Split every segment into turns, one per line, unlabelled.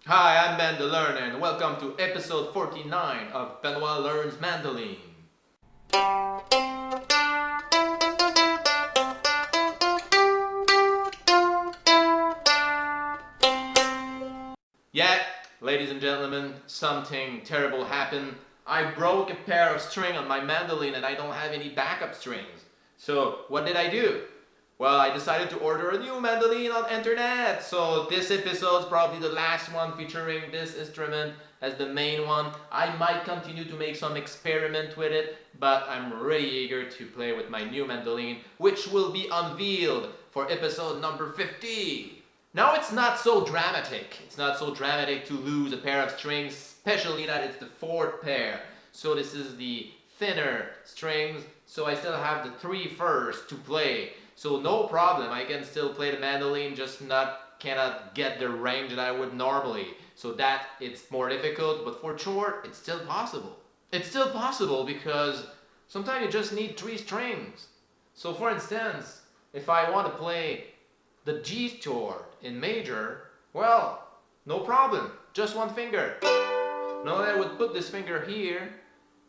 Hi, I'm Ben the Learner, and welcome to episode 49 of Benoit Learns Mandolin. Yeah, ladies and gentlemen, something terrible happened. I broke a pair of string on my mandolin and I don't have any backup strings. So what did I do? Well, I decided to order a new mandolin on internet. So this episode is probably the last one featuring this instrument as the main one. I might continue to make some experiment with it, but I'm really eager to play with my new mandolin, which will be unveiled for episode number 50. Now it's not so dramatic. It's not so dramatic to lose a pair of strings, especially that it's the fourth pair. So this is the thinner strings, so I still have the three first to play. So no problem, I can still play the mandolin, just cannot get the range that I would normally. So that it's more difficult, but for chord, it's still possible. It's still possible because sometimes you just need three strings. So for instance, if I want to play the G chord in major, well, no problem, just one finger. Now I would put this finger here,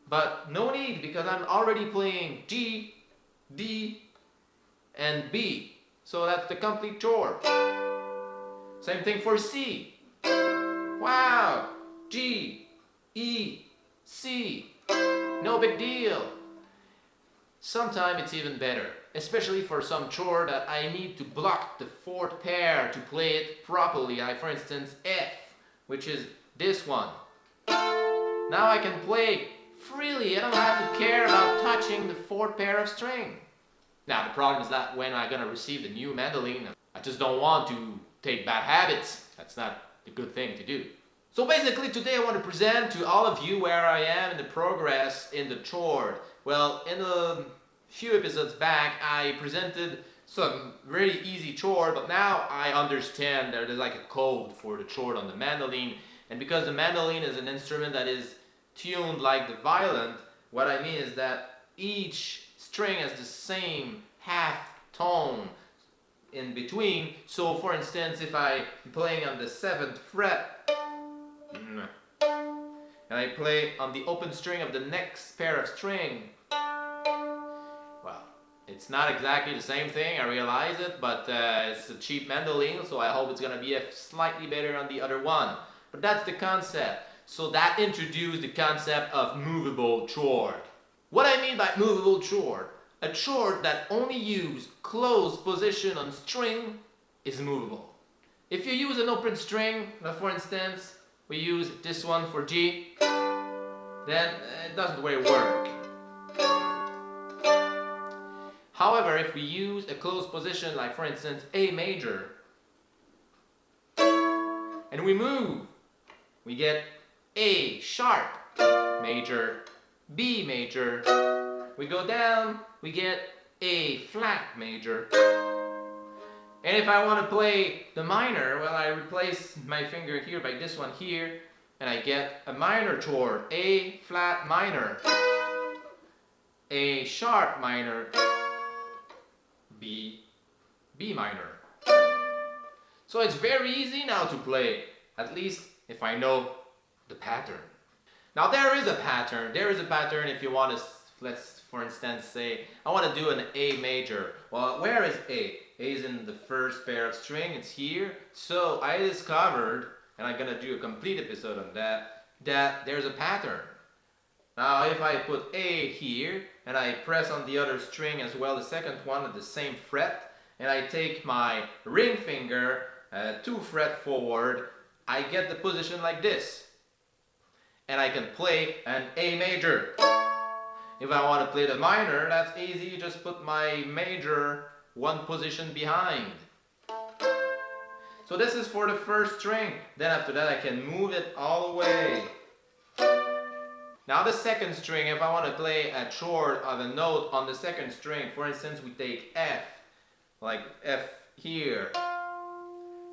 but no need because I'm already playing G, D, and B. So that's the complete chord. Same thing for C. Wow! G, E, C. No big deal. Sometimes it's even better, especially for some chord that I need to block the fourth pair to play it properly. Like for instance F, which is this one. Now I can play freely. I don't have to care about touching the fourth pair of string. Now the problem is that when I'm gonna receive the new mandolin, I just don't want to take bad habits. That's not the good thing to do. So basically today I want to present to all of you where I am in the progress in the chord. Well, in a few episodes back I presented some really easy chord, but now I understand that there's like a code for the chord on the mandolin, and because the mandolin is an instrument that is tuned like the violin, what I mean is that each string has the same half tone in between. So for instance, if I'm playing on the 7th fret and I play on the open string of the next pair of string, well, it's not exactly the same thing, I realize it, but it's a cheap mandolin, so I hope it's gonna be slightly better on the other one. But that's the concept. So that introduced the concept of movable chord. What I mean by movable chord, a chord that only uses closed position on string is movable. If you use an open string, for instance, we use this one for G, then it doesn't really work. However, if we use a closed position, like for instance A major, and we move, we get A sharp major, B major, we go down, we get A flat major. And if I want to play the minor, well, I replace my finger here by this one here, and I get a minor chord, A flat minor, A sharp minor, B minor. So it's very easy now to play, at least if I know the pattern. Now there is a pattern. There is a pattern if you want to, let's for instance say, I want to do an A major. Well, where is A? A is in the first pair of string, it's here. So I discovered, and I'm gonna do a complete episode on that there's a pattern. Now if I put A here, and I press on the other string as well, the second one at the same fret, and I take my ring finger 2 fret forward, I get the position like this. And I can play an A major. If I want to play the minor, that's easy, you just put my major 1 position behind. So this is for the first string. Then after that I can move it all the way. Now the second string, if I want to play a chord of a note on the second string, for instance we take F, like F here.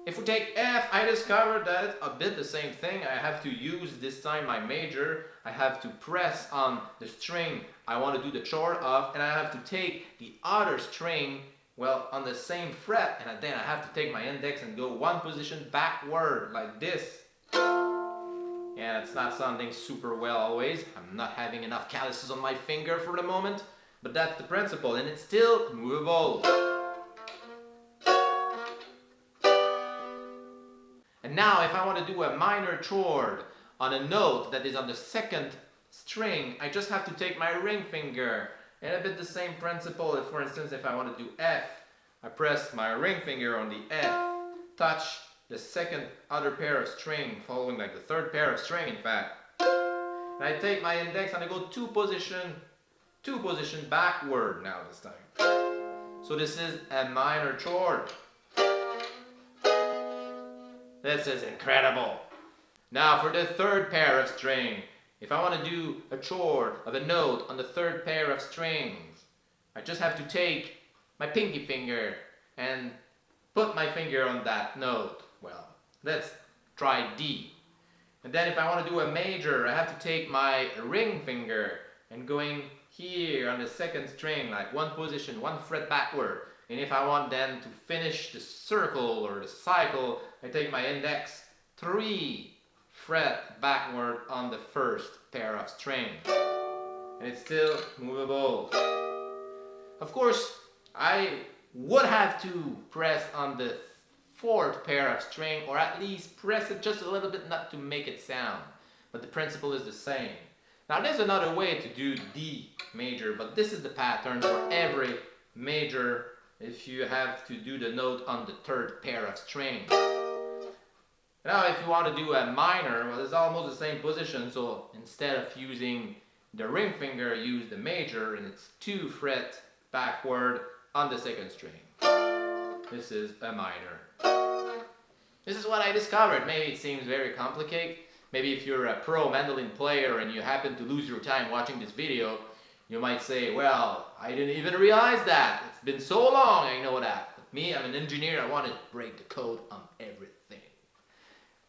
If we take F, I discovered that it's a bit the same thing. I have to use this time my major. I have to press on the string I want to do the chord of, and I have to take the other string, well, on the same fret, and then I have to take my index and go 1 position backward like this. Yeah, it's not sounding super well always. I'm not having enough calluses on my finger for the moment, but that's the principle, and it's still movable. And now if I want to do a minor chord on a note that is on the second string, I just have to take my ring finger, and a bit the same principle. If, for instance, if I want to do F, I press my ring finger on the F, touch the second other pair of string, following like the third pair of string in fact. And I take my index and I go two position backward now this time. So this is a minor chord. This is incredible. Now for the third pair of string, if I want to do a chord of a note on the third pair of strings, I just have to take my pinky finger and put my finger on that note. Well, let's try D. And then if I want to do a major, I have to take my ring finger and going here on the second string, like one position, one fret backward. And if I want then to finish the circle or the cycle, I take my index 3 fret backward on the first pair of strings. And it's still movable. Of course, I would have to press on the fourth pair of string, or at least press it just a little bit, not to make it sound, but the principle is the same. Now there's another way to do D major, but this is the pattern for every major if you have to do the note on the third pair of strings. Now if you want to do a minor, well, it's almost the same position, so instead of using the ring finger, use the major, and it's 2 fret backward on the second string. This is a minor. This is what I discovered. Maybe it seems very complicated. Maybe if you're a pro mandolin player and you happen to lose your time watching this video, you might say, well, I didn't even realize that. It's been so long, I know that. But me, I'm an engineer, I want to break the code on everything.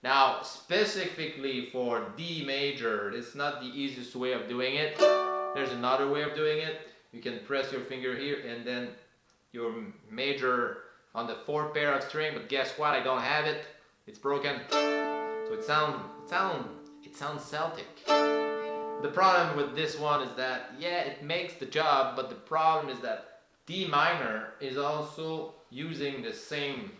Now, specifically for D major, it's not the easiest way of doing it. There's another way of doing it. You can press your finger here and then your major on the fourth pair of string, but guess what? I don't have it. It's broken. So it sounds Celtic. The problem with this one is that, yeah, it makes the job, but the problem is that D minor is also using the same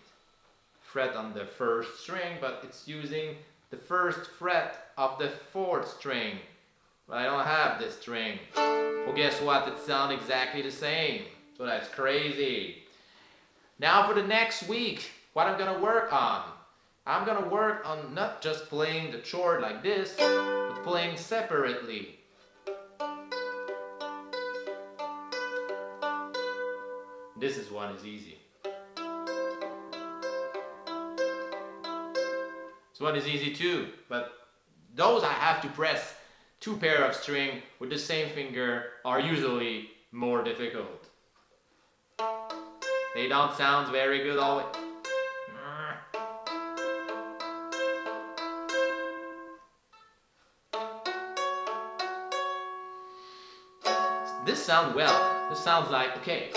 fret on the first string, but it's using the first fret of the fourth string. But I don't have this string. Well, guess what? It sounds exactly the same. So that's crazy. Now for the next week, what I'm gonna work on. I'm gonna work on not just playing the chord like this, but playing separately. This one is easy. This one is easy too, but those I have to press 2 pair of string with the same finger are usually more difficult. They don't sound very good always. This sounds well. This sounds like, okay.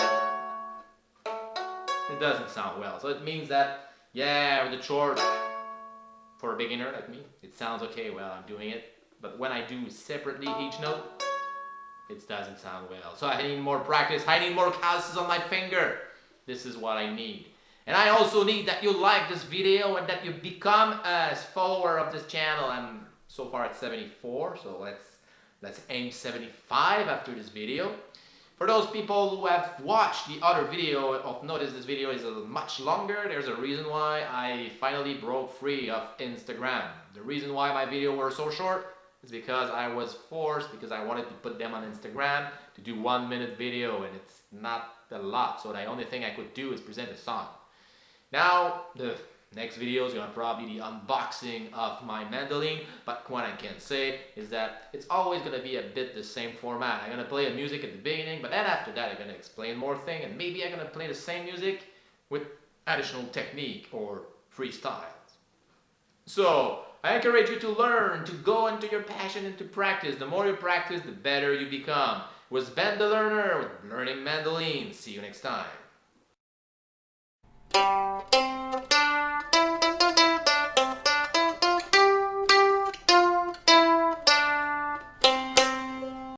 It doesn't sound well. So it means that, yeah, with the chord, for a beginner like me, it sounds okay, well, I'm doing it. But when I do separately each note, it doesn't sound well. So I need more practice. I need more calluses on my finger. This is what I need. And I also need that you like this video and that you become a follower of this channel. I'm so far at 74, so let's aim 75 after this video. For those people who have watched the other video, of notice this video is much longer. There's a reason why I finally broke free of Instagram. The reason why my videos were so short is because I was forced, because I wanted to put them on Instagram to do 1-minute video, and it's not a lot, so the only thing I could do is present a song. Now the next video is gonna probably be the unboxing of my mandolin, but what I can say is that it's always gonna be a bit the same format. I'm gonna play a music at the beginning, but then after that I'm gonna explain more things, and maybe I'm gonna play the same music with additional technique or freestyles. So I encourage you to learn, to go into your passion and to practice. The more you practice, the better you become. It was Ben the Learner with Learning Mandolin. See you next time.